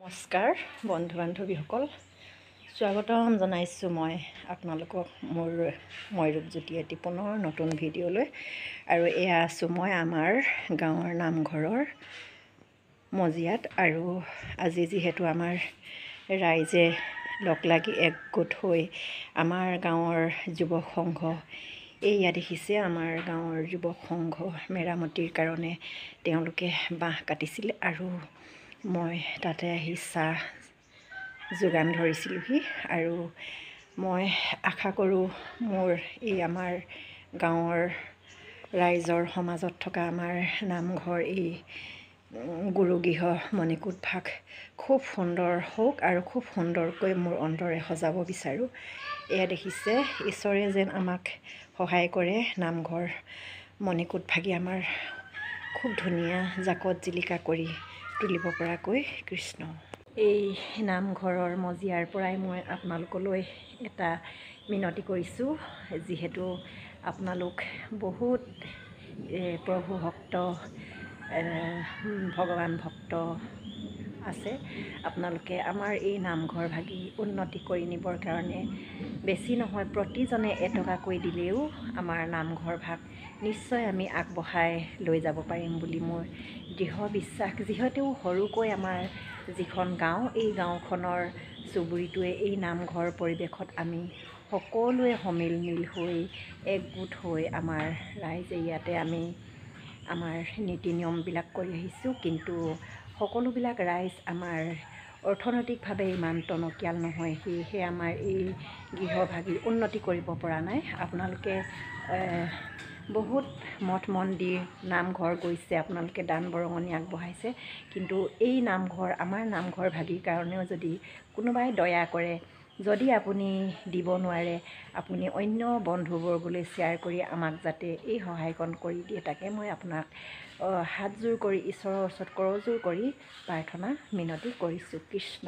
নমস্কাৰ বন্ধু বান্ধৱীসকল, স্বাগতম জনাইছোঁ মই আপোনালোকক মই ৰূপজ্যোতি এটি পুনৰ নতুন ভিডিঅ'লৈ। আৰু এয়া আছোঁ মই আমাৰ গাঁৱৰ নামঘৰৰ মজিয়াত। আৰু আজি যিহেতু আমাৰ ৰাইজে লগ লাগি একগোট হৈ আমাৰ গাঁৱৰ যুৱক সংঘ, এয়া দেখিছে আমাৰ গাঁৱৰ যুৱক সংঘ মেৰামতিৰ কাৰণে তেওঁলোকে বাঁহ কাটিছিলে আৰু মই তাতে আহি চাহ যোগান ধৰিছিলোঁহি। আৰু মই আশা কৰোঁ মোৰ এই আমাৰ গাঁৱৰ ৰাইজৰ সমাজত থকা আমাৰ নামঘৰ এই গুৰুগৃহ মণিকূট ভাগ খুব সুন্দৰ হওক আৰু খুব সুন্দৰকৈ মোৰ অন্তৰে সজাব বিচাৰোঁ। এয়া দেখিছে ঈশ্বৰে যেন আমাক সহায় কৰে, নামঘৰ মণিকূট ভাগি আমাৰ খুব ধুনীয়া জাকত জিলিকা কৰি তুলিব পৰাকৈ। কৃষ্ণ। এই নামঘৰৰ মজিয়াৰ পৰাই মই আপোনালোকলৈ এটা মিনতি কৰিছোঁ, যিহেতু আপোনালোক বহুত প্ৰভু ভক্ত, ভগৱান ভক্ত আছে। আপোনালোকে আমাৰ এই নামঘৰ ভাগি উন্নতি কৰি নিবৰ কাৰণে বেছি নহয় প্ৰতিজনে এটকাকৈ দিলেও আমাৰ নামঘৰ ভাগ নিশ্চয় আমি আগবঢ়াই লৈ যাব পাৰিম বুলি মোৰ দৃঢ় বিশ্বাস। যিহেতু সৰুকৈ আমাৰ যিখন গাঁও, এই গাঁওখনৰ চুবুৰীটোৱে এই নামঘৰ পৰিৱেশত আমি সকলোৱে সমিল মিল হৈ একগোট হৈ আমাৰ ৰাইজে ইয়াতে আমি আমাৰ নীতি নিয়মবিলাক কৰি আহিছোঁ। কিন্তু সকলোবিলাক ৰাইজ আমাৰ অৰ্থনৈতিকভাৱে ইমান টনকিয়াল নহয়, সেয়েহে আমাৰ এই গৃহভাগি উন্নতি কৰিব পৰা নাই। আপোনালোকে বহুত মঠ মন্দিৰ নামঘৰ গৈছে, আপোনালোকে দান বৰঙণি আগবঢ়াইছে, কিন্তু এই নামঘৰ আমাৰ নামঘৰ ভাগিৰ কাৰণেও যদি কোনোবাই দয়া কৰে, যদি আপুনি দিব নোৱাৰে, আপুনি অন্য বন্ধুবৰ্গলৈ শ্বেয়াৰ কৰি আমাক যাতে এই সহায়কণ কৰি দিয়ে, তাকে মই আপোনাক হাতযোৰ কৰি ঈশ্বৰৰ ওচৰত কৰযোৰ কৰি প্ৰাৰ্থনা মিনতি কৰিছোঁ। কৃষ্ণ।